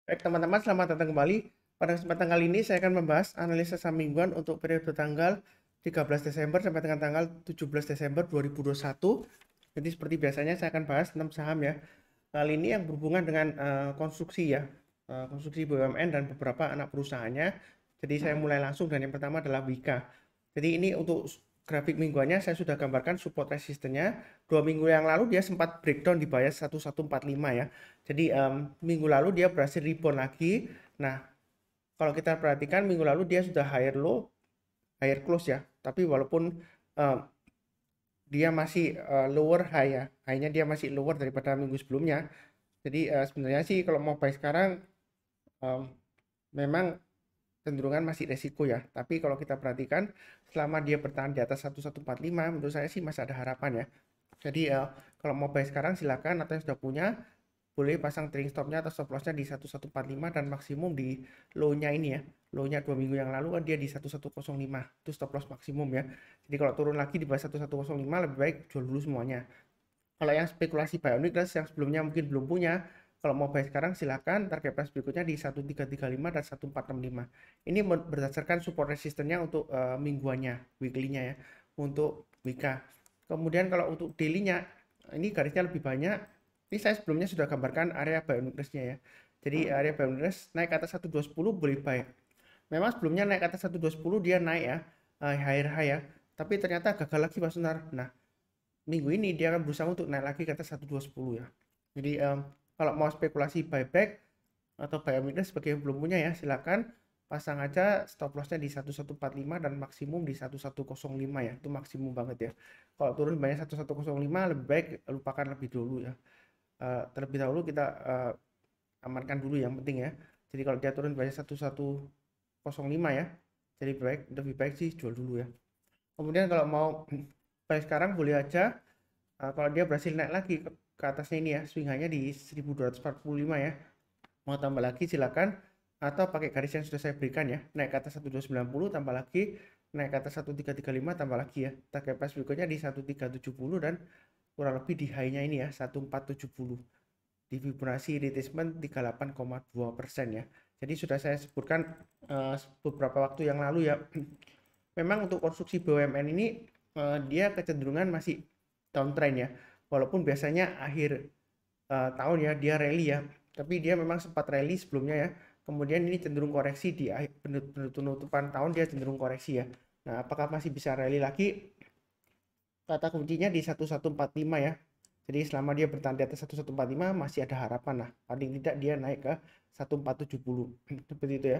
Baik teman-teman, selamat datang kembali. Pada kesempatan kali ini saya akan membahas analisa saham mingguan untuk periode tanggal 13 Desember sampai dengan tanggal 17 Desember 2021. Jadi seperti biasanya saya akan bahas 6 saham ya. Kali ini yang berhubungan dengan konstruksi ya, konstruksi BUMN dan beberapa anak perusahaannya. Jadi saya mulai langsung dan yang pertama adalah Wika. Jadi ini untuk grafik mingguannya saya sudah gambarkan support resistennya. 2 minggu yang lalu dia sempat breakdown di bias 1145 ya. Jadi minggu lalu dia berhasil rebound lagi. Nah, kalau kita perhatikan minggu lalu dia sudah higher low, higher close ya. Tapi walaupun um, dia masih lower high ya, high-nya dia masih lower daripada minggu sebelumnya. Jadi sebenarnya sih kalau mau buy sekarang um, memang cenderungan masih resiko ya. Tapi kalau kita perhatikan selama dia bertahan di atas 1145 menurut saya sih masih ada harapan ya. Jadi kalau mau buy sekarang silakan, atau yang sudah punya boleh pasang trailing stopnya atau stop lossnya di 1145 dan maksimum di low-nya ini ya. Low-nya 2 minggu yang lalu kan dia di 1105. Itu stop loss maksimum ya. Jadi kalau turun lagi di bawah 1105 lebih baik jual dulu semuanya. Kalau yang spekulasi buy on weakness yang sebelumnya mungkin belum punya, kalau mau buy sekarang silakan, target price berikutnya di 1335 dan 1465. Ini berdasarkan support resistennya untuk mingguannya, weekly-nya ya, untuk Wika. Kemudian kalau untuk daily-nya, ini garisnya lebih banyak. Ini saya sebelumnya sudah gambarkan area buy on weakness-nya ya. Jadi area buy on weakness naik ke atas 1210 boleh buy. Memang sebelumnya naik ke atas 1210 dia naik ya, higher high ya. Tapi ternyata gagal lagi Pak Sunar. Nah, minggu ini dia akan berusaha untuk naik lagi ke atas 1210 ya. Jadi kalau mau spekulasi buyback atau buy weakness sebagai yang belum punya ya, silakan pasang aja stop lossnya di 1145 dan maksimum di 1105 ya. Itu maksimum banget ya. Kalau turun banyak 1105 lebih baik lupakan lebih dulu ya. Terlebih dahulu kita amankan dulu yang penting ya. Jadi kalau dia turun banyak 1105 ya, jadi lebih baik sih jual dulu ya. Kemudian kalau mau buy sekarang boleh aja. Kalau dia berhasil naik lagi ke atasnya ini ya, swing high-nya di 1245 ya. Mau tambah lagi silakan, atau pakai garis yang sudah saya berikan ya. Naik ke atas 1290 tambah lagi, naik ke atas 1335 tambah lagi ya. Target price berikutnya di 1370 dan kurang lebih di high-nya ini ya 1470. Di Fibonacci retracement 38,2% ya. Jadi sudah saya sebutkan beberapa waktu yang lalu ya. Memang untuk konstruksi BUMN ini dia kecenderungan masih downtrend ya. Walaupun biasanya akhir tahun ya dia rally ya, tapi dia memang sempat rally sebelumnya ya. Kemudian ini cenderung koreksi di penutupan tahun, dia cenderung koreksi ya. Nah, apakah masih bisa rally lagi? Kata kuncinya di 1145 ya. Jadi selama dia bertahan di atas 1145 masih ada harapan lah. Paling tidak dia naik ke 1470. Seperti itu ya.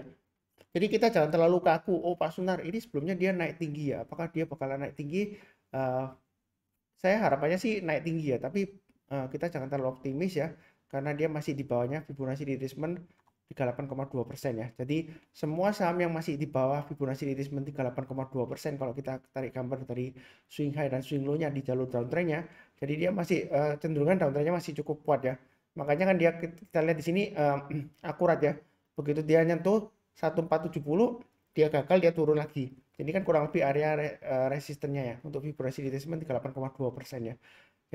Jadi kita jangan terlalu kaku. Oh Pak Sunar, ini sebelumnya dia naik tinggi ya. Apakah dia bakalan naik tinggi? Uh, saya harapannya sih naik tinggi ya. Tapi kita jangan terlalu optimis ya. Karena dia masih di bawahnya Fibonacci retracement 38,2% ya. Jadi semua saham yang masih di bawah Fibonacci retracement 38,2% kalau kita tarik gambar dari swing high dan swing low-nya di jalur downtrend-nya, jadi dia masih cenderungan downtrend-nya masih cukup kuat ya. Makanya kan dia kita lihat di sini akurat ya. Begitu dia nyentuh 1470 dia gagal dia turun lagi. Ini kan kurang lebih area resistennya ya untuk Fibonacci retracement 38,2% ya.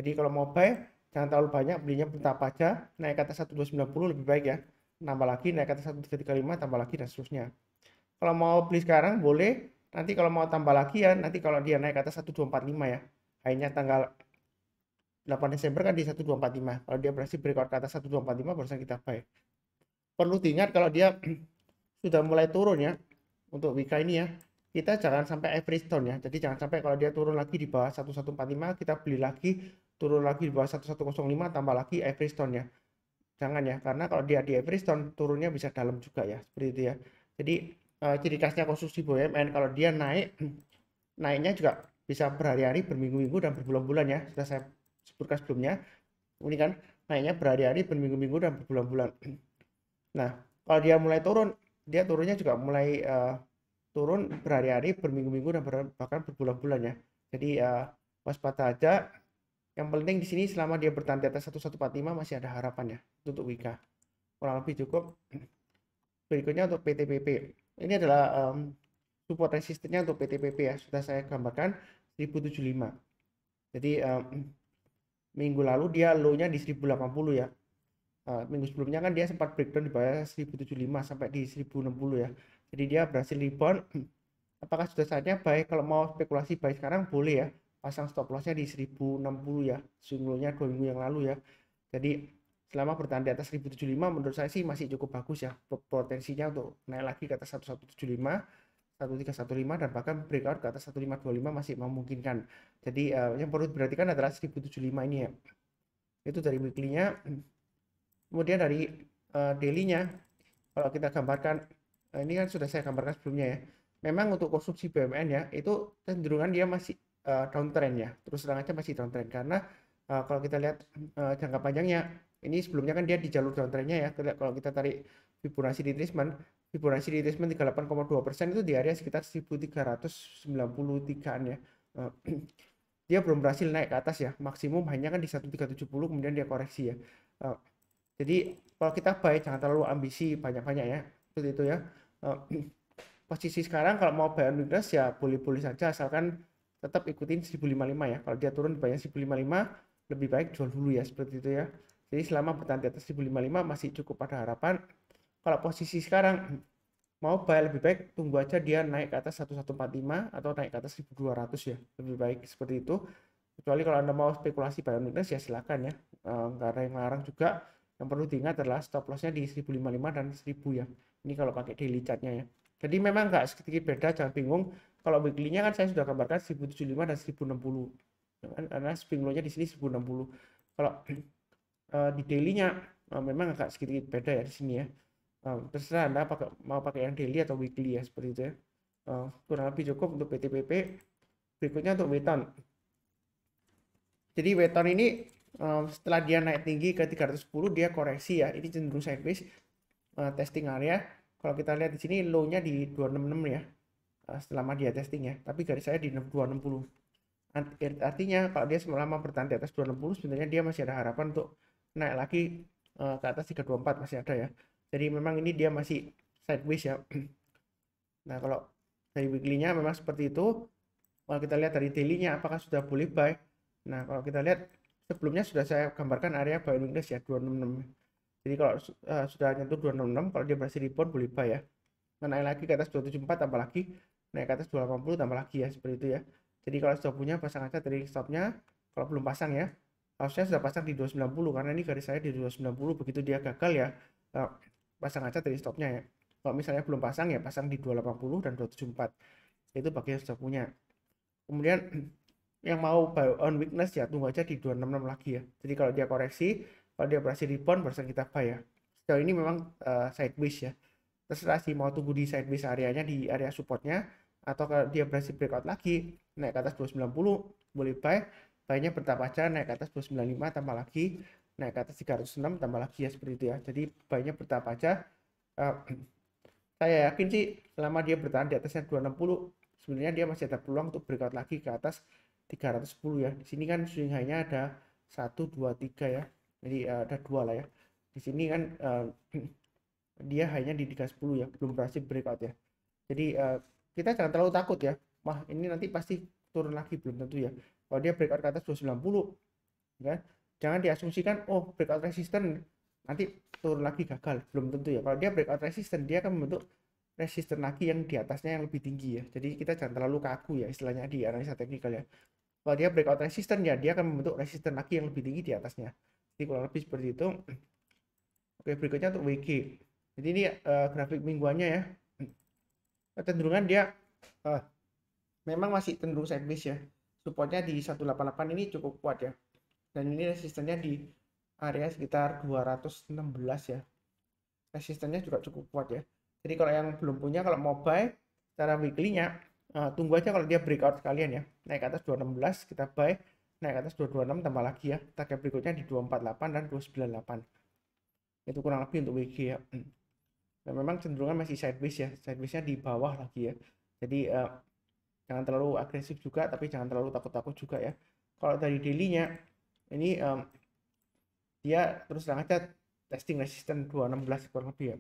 Jadi kalau mau buy jangan terlalu banyak, belinya bertahap aja, naik ke atas 1290 lebih baik ya. Nambah lagi naik ke atas 1335 tambah lagi dan seterusnya. Kalau mau beli sekarang boleh, nanti kalau mau tambah lagi ya, nanti kalau dia naik ke atas 1245 ya. Hanya tanggal 8 Desember kan di 1245. Kalau dia berhasil breakout ke atas 1245 barusan kita buy. Perlu diingat kalau dia sudah mulai turun ya untuk Wika ini ya, kita jangan sampai average down ya. Jadi jangan sampai kalau dia turun lagi di bawah 1145 kita beli lagi, turun lagi di bawah 1105 tambah lagi average down ya. Jangan ya, karena kalau dia di average down turunnya bisa dalam juga ya, seperti itu ya. Jadi ciri khasnya konstruksi BUMN kalau dia naik, naiknya juga bisa berhari-hari, berminggu-minggu dan berbulan-bulan ya. Sudah saya sebutkan sebelumnya. Ini kan naiknya berhari-hari, berminggu-minggu dan berbulan-bulan. Nah, kalau dia mulai turun, dia turunnya juga mulai turun berhari-hari, berminggu-minggu dan bahkan berbulan-bulan ya. Jadi waspada aja. Yang penting di sini selama dia bertahan di atas 1145 masih ada harapan ya untuk Wika. Kurang lebih cukup. Berikutnya untuk PTPP. Ini adalah support resistennya untuk PTPP ya. Sudah saya gambarkan 1075. Jadi minggu lalu dia low-nya di 1080 ya. Minggu sebelumnya kan dia sempat breakdown di bawah 1075 sampai di 1060 ya. Jadi dia berhasil rebound. Apakah sudah saatnya buy? Kalau mau spekulasi buy sekarang boleh ya. Pasang stop lossnya di 1060 ya. Swing 2 minggu yang lalu ya. Jadi selama bertahan di atas 1075 menurut saya sih masih cukup bagus ya. Potensinya untuk naik lagi ke atas 1175, 1315 dan bahkan breakout ke atas 1525 masih memungkinkan. Jadi yang perlu diperhatikan adalah 1075 ini ya. Itu dari weekly-nya. Kemudian dari daily-nya, kalau kita gambarkan, ini kan sudah saya gambarkan sebelumnya ya. Memang untuk konsumsi BUMN ya, itu cenderungan dia masih downtrend ya. Terus terang aja masih downtrend karena kalau kita lihat jangka panjangnya, ini sebelumnya kan dia di jalur downtrendnya ya. Kalau kita tarik Fibonacci retracement 38,2% itu di area sekitar 1393-an ya. Dia belum berhasil naik ke atas ya. Maksimum hanya kan di 1370 kemudian dia koreksi ya. Jadi kalau kita buy jangan terlalu ambisi banyak-banyak ya. Seperti itu ya. Posisi sekarang kalau mau buy on weakness ya boleh-boleh saja asalkan tetap ikutin 1055 ya. Kalau dia turun di bawah 1055 lebih baik jual dulu ya, seperti itu ya. Jadi selama bertahan di atas 1055 masih cukup ada harapan. Kalau posisi sekarang mau buy lebih baik tunggu aja dia naik ke atas 1145 atau naik ke atas 1200 ya. Lebih baik seperti itu. Kecuali kalau Anda mau spekulasi buy on weakness ya silakan ya. Nggak ada yang larang juga. Yang perlu diingat adalah stop lossnya di 1055 dan 1000 ya. Ini kalau pakai daily chartnya ya. Jadi memang nggak sedikit beda, jangan bingung. Kalau weekly-nya kan saya sudah gambarkan 1075 dan 1060. Karena swing low-nya di sini 1060. Kalau di daily-nya memang agak sedikit beda ya di sini ya. Terserah Anda mau pakai yang daily atau weekly ya, seperti itu ya. Kurang lebih cukup untuk PTPP. Berikutnya untuk Weton. Jadi Weton ini setelah dia naik tinggi ke 310 dia koreksi ya. Ini cenderung sideways testing area. Kalau kita lihat di sini low-nya di 266 ya. Selama dia testing ya. Tapi garis saya di 260. Artinya kalau dia selama bertahan di atas 260 sebenarnya dia masih ada harapan untuk naik lagi ke atas 324 masih ada ya. Jadi memang ini dia masih sideways ya. Nah, kalau dari weekly-nya memang seperti itu. Kalau kita lihat dari daily-nya apakah sudah boleh buy? Nah, kalau kita lihat sebelumnya sudah saya gambarkan area buy weakness ya 266. Jadi kalau sudah nyentuh 266 kalau dia berhasil rebound boleh buy ya. Nah, naik lagi ke atas 274 tambah lagi, naik ke atas 280 tambah lagi ya, seperti itu ya. Jadi kalau sudah punya pasang aja dari stopnya. Kalau belum pasang ya, harusnya sudah pasang di 290 karena ini garis saya di 290. Begitu dia gagal ya pasang aja dari stopnya ya. Kalau misalnya belum pasang ya pasang di 280 dan 274. Itu bagi yang sudah punya. Kemudian yang mau buy on weakness ya tunggu aja di 266 lagi ya. Jadi kalau dia koreksi, kalau dia berhasil rebound barusan kita buy ya. Sejauh ini memang sideways ya. Terserah sih mau tunggu di sideways areanya di area supportnya atau kalau dia berhasil breakout lagi naik ke atas 290 boleh buy. Buy-nya bertahap aja naik ke atas 295 tambah lagi, naik ke atas 306 tambah lagi ya, seperti itu ya. Jadi buy-nya bertahap aja. Saya yakin sih selama dia bertahan di atasnya 260 sebenarnya dia masih ada peluang untuk breakout lagi ke atas 310 ya. Di sini kan swing high-nya ada 1 2 3 ya. Jadi ada dua lah ya. Di sini kan dia hanya di 310 ya, belum berhasil breakout ya. Jadi kita jangan terlalu takut ya. Wah, ini nanti pasti turun lagi, belum tentu ya. Kalau dia breakout ke atas 290 ya, jangan diasumsikan oh breakout resisten nanti turun lagi gagal, belum tentu ya. Kalau dia breakout resisten dia akan membentuk resisten lagi yang di atasnya yang lebih tinggi ya. Jadi kita jangan terlalu kaku ya istilahnya di analisa teknikal ya. Kalau dia breakout resisten ya dia akan membentuk resisten lagi yang lebih tinggi di atasnya. Jadi kurang lebih seperti itu. Oke, berikutnya untuk WG. Jadi ini grafik mingguannya ya. Kecenderungan dia memang masih cenderung sideways ya. Supportnya di 188 ini cukup kuat ya. Dan ini resistennya di area sekitar 216 ya. Resistennya juga cukup kuat ya. Jadi kalau yang belum punya, kalau mau buy secara weekly-nya, tunggu aja kalau dia breakout sekalian ya. Naik ke atas 216, kita buy. Naik ke atas 226, tambah lagi ya. Target berikutnya di 248 dan 298. Itu kurang lebih untuk WG ya. Nah, memang cenderungan masih sideways ya. Sideways-nya di bawah lagi ya. Jadi jangan terlalu agresif juga, tapi jangan terlalu takut-takut juga ya. Kalau dari daily-nya, ini dia terus terang aja testing resisten 216 kurang lebih ya.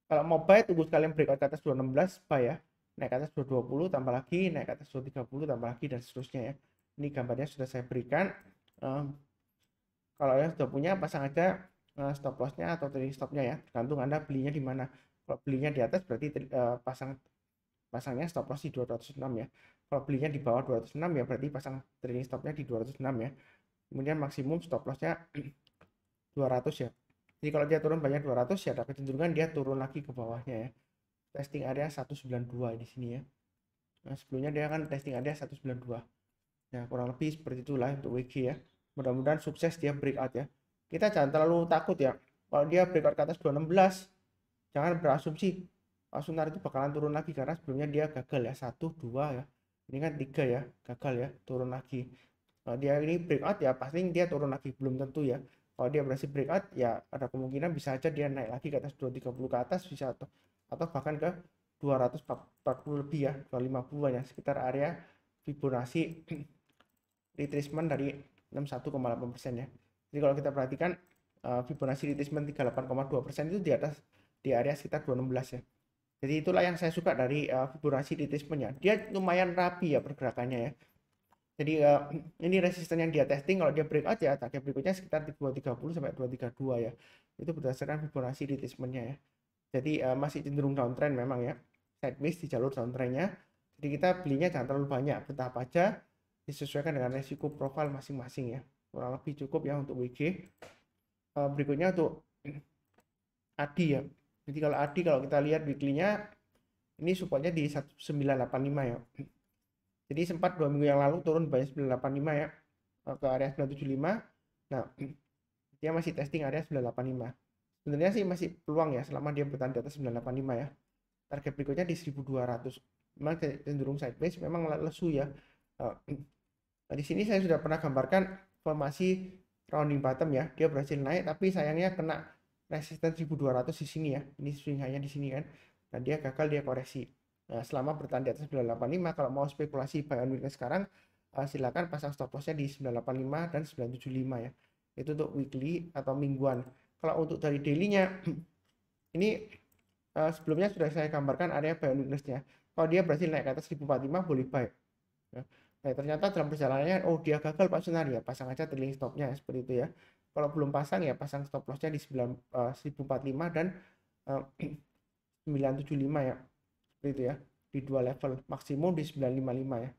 Kalau mau buy tunggu sekalian breakout ke atas 216 buy ya. Naik ke atas 220 tambah lagi, naik ke atas 230 tambah lagi dan seterusnya ya. Ini gambarnya sudah saya berikan. Kalau yang sudah punya pasang aja stop lossnya atau trailing stopnya ya, tergantung Anda belinya di mana. Kalau belinya di atas berarti pasangnya stop loss di 206 ya. Kalau belinya di bawah 206 ya berarti pasang trailing stopnya di 206 ya. Kemudian maksimum stop lossnya 200 ya. Jadi kalau dia turun banyak 200 ya ada kecenderungan dia turun lagi ke bawahnya ya. Testing area 192 di sini ya. Nah, sebelumnya dia kan testing area 192. Ya, kurang lebih seperti itulah untuk WG ya. Mudah-mudahan sukses dia breakout ya. Kita jangan terlalu takut ya. Kalau dia breakout ke atas 216, jangan berasumsi Sunar itu bakalan turun lagi karena sebelumnya dia gagal ya. 1, 2 ya. Ini kan 3 ya, gagal ya, turun lagi. Kalau dia ini breakout ya pasti dia turun lagi, belum tentu ya. Kalau dia berhasil breakout ya ada kemungkinan bisa aja dia naik lagi ke atas 230 ke atas bisa atau bahkan ke 240 lebih ya, 250 ya, sekitar area Fibonacci retracement dari 61,8% ya. Jadi kalau kita perhatikan Fibonacci retracement 38,2% itu di atas di area sekitar 216 ya. Jadi itulah yang saya suka dari Fibonacci retracement-nya. Dia lumayan rapi ya pergerakannya ya. Jadi ini resisten yang dia testing kalau dia breakout ya target berikutnya sekitar 230 sampai 232 ya. Itu berdasarkan Fibonacci retracement-nya ya. Jadi masih cenderung downtrend memang ya. Sideways di jalur downtrend-nya. Jadi kita belinya jangan terlalu banyak, bertahap aja disesuaikan dengan resiko profil masing-masing ya. Kurang lebih cukup ya untuk WG. Berikutnya untuk ADI ya. Jadi kalau ADI kalau kita lihat weekly-nya ini supportnya di 1985 ya. Jadi sempat 2 minggu yang lalu turun banyak 985 ya ke area 975. Nah, dia masih testing area 985. Sebenarnya sih masih peluang ya selama dia bertahan di atas 985 ya. Target berikutnya di 1200. Memang cenderung sideways, memang lesu ya. Nah, di sini saya sudah pernah gambarkan formasi rounding bottom ya. Dia berhasil naik tapi sayangnya kena resisten 1200 di sini ya. Ini swing hanya di sini kan. Dan dia gagal, dia koreksi. Nah, selama bertahan di atas 985 kalau mau spekulasi buy on weekly sekarang silakan pasang stop lossnya di 985 dan 975 ya. Itu untuk weekly atau mingguan. Kalau untuk dari daily-nya ini sebelumnya sudah saya gambarkan area buy on weakness-nya. Kalau dia berhasil naik ke atas 1045 boleh buy. Ya. Nah, ternyata dalam perjalanannya oh dia gagal Pak Sunar ya, pasang aja trailing stopnya seperti itu ya. Kalau belum pasang ya pasang stop lossnya di 1045 dan 975 ya. Seperti itu ya. Di dua level, maksimum di 955 ya.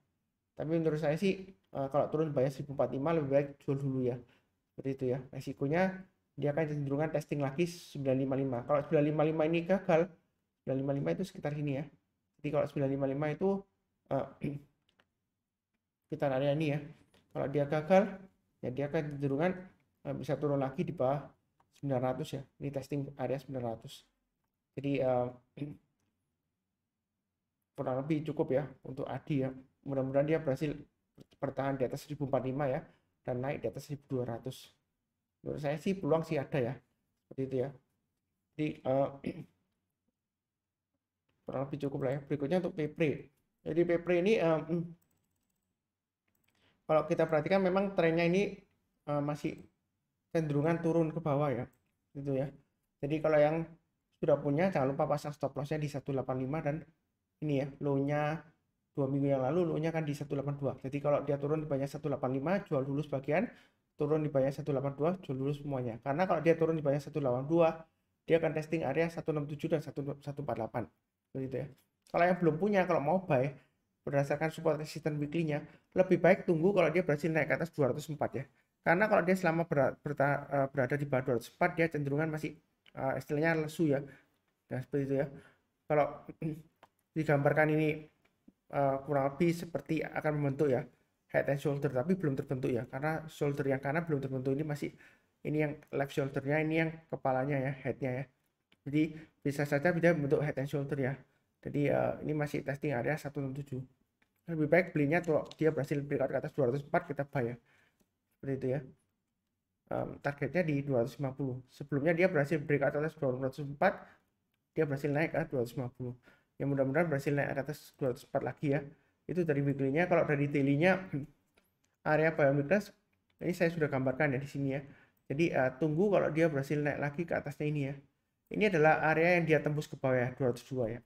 Tapi menurut saya sih kalau turun bayar 1045 lebih baik jual dulu ya. Seperti itu ya. Resikonya dia akan cenderungan testing lagi 955. Kalau 955 ini gagal, 955 itu sekitar sini ya. Jadi kalau 955 itu sekitar area ini ya. Kalau dia gagal, ya dia akan cenderungan bisa turun lagi di bawah 900 ya. Ini testing area 900. Jadi kurang lebih cukup ya untuk Adi ya. Mudah-mudahan dia berhasil bertahan di atas 1045 ya dan naik di atas 1200. Menurut saya sih peluang sih ada ya. Seperti itu ya. Jadi kurang lebih cukup lah ya. Berikutnya untuk Pepre. Jadi Pepre ini kalau kita perhatikan memang trennya ini masih cenderungan turun ke bawah ya. Gitu ya. Jadi kalau yang sudah punya jangan lupa pasang stop lossnya di 185 dan ini ya low-nya 2 minggu yang lalu low-nya kan di 182. Jadi kalau dia turun di banyak 185 jual dulu sebagian, turun di banyak 182 jual dulu semuanya. Karena kalau dia turun di banyak 182 dia akan testing area 167 dan 148. Begitu ya. Kalau yang belum punya kalau mau buy berdasarkan support resistance weekly-nya lebih baik tunggu kalau dia berhasil naik ke atas 204 ya. Karena kalau dia selama berada di bawah 204 dia cenderungan masih istilahnya lesu ya. Nah, seperti itu ya. Kalau digambarkan ini kurang lebih seperti akan membentuk ya head and shoulder tapi belum terbentuk ya karena shoulder yang kanan belum terbentuk, ini masih ini yang left shouldernya, ini yang kepalanya ya, headnya ya. Jadi bisa saja bisa bentuk head and shoulder ya. Jadi ini masih testing area 167. Lebih baik belinya tuh dia berhasil breakout ke atas 204 kita buy ya. Seperti itu ya. Targetnya di 250. Sebelumnya dia berhasil breakout ke atas 204, dia berhasil naik ke 250. Ya mudah-mudahan berhasil naik ke atas 204 lagi ya. Itu dari weekly-nya. Kalau dari daily-nya area buy on weakness ini saya sudah gambarkan ya di sini ya. Jadi tunggu kalau dia berhasil naik lagi ke atasnya ini ya. Ini adalah area yang dia tembus ke bawah ya, 202 ya.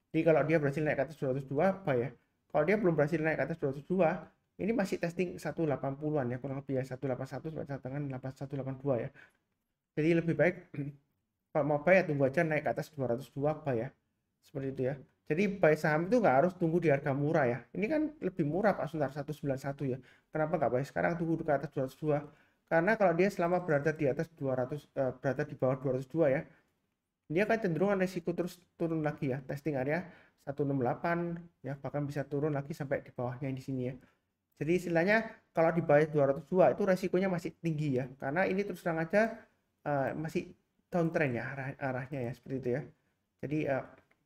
Jadi kalau dia berhasil naik ke atas 202 apa ya? Kalau dia belum berhasil naik ke atas 202, ini masih testing 180-an ya, kurang lebih ya 181 sampai dengan 182 ya. Jadi lebih baik kalau mau buy ya tunggu aja naik ke atas 202 buy ya. Seperti itu ya. Jadi buy saham itu nggak harus tunggu di harga murah ya. Ini kan lebih murah Pak Suntar 191 ya. Kenapa nggak buy sekarang tunggu ke atas 202? Karena kalau dia selama berada di atas 200 berada di bawah 202 ya, dia akan cenderung resiko terus turun lagi ya. Testing area 168 ya, bahkan bisa turun lagi sampai di bawahnya di sini ya. Jadi istilahnya kalau di bawah 202 itu resikonya masih tinggi ya. Karena ini terus terang aja masih downtrend ya arahnya ya seperti itu ya. Jadi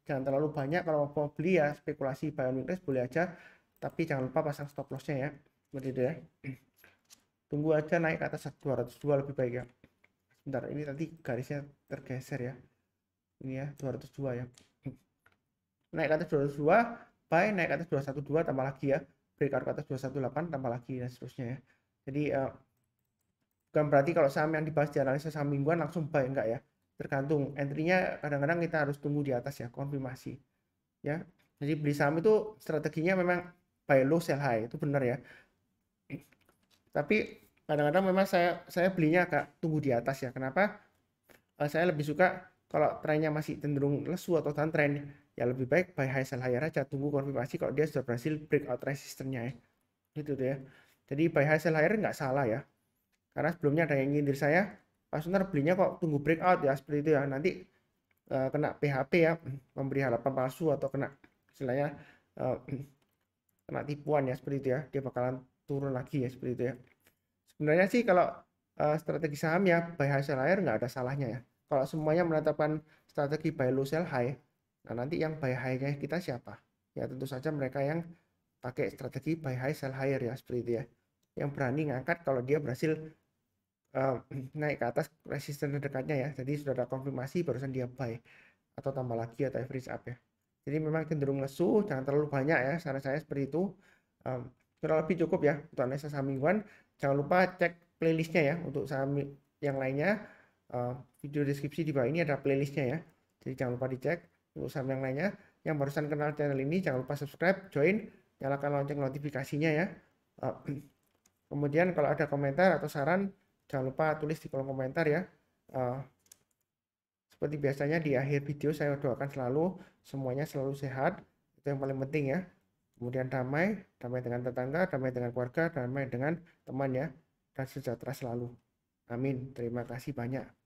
jangan terlalu banyak kalau mau beli ya spekulasi buy on weakness boleh aja, tapi jangan lupa pasang stop lossnya ya seperti itu ya. Tunggu aja naik ke atas 202 lebih baik ya. Sebentar, ini tadi garisnya tergeser ya. Ini ya 202 ya. Naik ke atas 202, buy, naik ke atas 212 tambah lagi ya. Breakout ke atas 218 tambah lagi dan seterusnya ya. Jadi bukan berarti kalau saham yang dibahas di analisa saham mingguan langsung buy, enggak ya. Tergantung entry-nya, kadang-kadang kita harus tunggu di atas ya, konfirmasi ya. Jadi beli saham itu strateginya memang buy low sell high, itu benar ya. Tapi kadang-kadang memang saya belinya agak tunggu di atas ya. Kenapa? Saya lebih suka kalau trennya masih cenderung lesu atau downtrend ya lebih baik buy high sell higher aja, tunggu konfirmasi kalau dia sudah berhasil breakout resistennya ya. Gitu tuh ya. Jadi buy high sell higher nggak salah ya. Karena sebelumnya ada yang nyindir saya, Pak Suntar belinya kok tunggu breakout ya seperti itu ya. Nanti kena PHP ya, memberi harapan palsu atau kena istilahnya uh, kena tipuan ya seperti itu ya. Dia bakalan turun lagi ya seperti itu ya. Sebenarnya sih kalau strategi saham ya buy high sell higher nggak ada salahnya ya. Kalau semuanya menetapkan strategi buy low sell high, nah nanti yang buy high-nya kita siapa? Ya tentu saja mereka yang pakai strategi buy high sell higher ya seperti itu ya. Yang berani ngangkat kalau dia berhasil uh, naik ke atas resisten terdekatnya ya. Jadi sudah ada konfirmasi barusan dia buy atau tambah lagi atau average up ya. Jadi memang cenderung lesu, jangan terlalu banyak ya. Saran saya seperti itu. Kurang lebih cukup ya untuk analisa saham mingguan. Jangan lupa cek playlistnya ya untuk saham yang lainnya. Video deskripsi di bawah ini ada playlistnya ya. Jadi jangan lupa dicek untuk saham yang lainnya. Yang barusan kenal channel ini jangan lupa subscribe, join, nyalakan lonceng notifikasinya ya. Kemudian kalau ada komentar atau saran jangan lupa tulis di kolom komentar ya. Seperti biasanya di akhir video saya doakan selalu semuanya selalu sehat. Itu yang paling penting ya. Kemudian damai, damai dengan tetangga, damai dengan keluarga, damai dengan teman ya. Dan sejahtera selalu. Amin. Terima kasih banyak.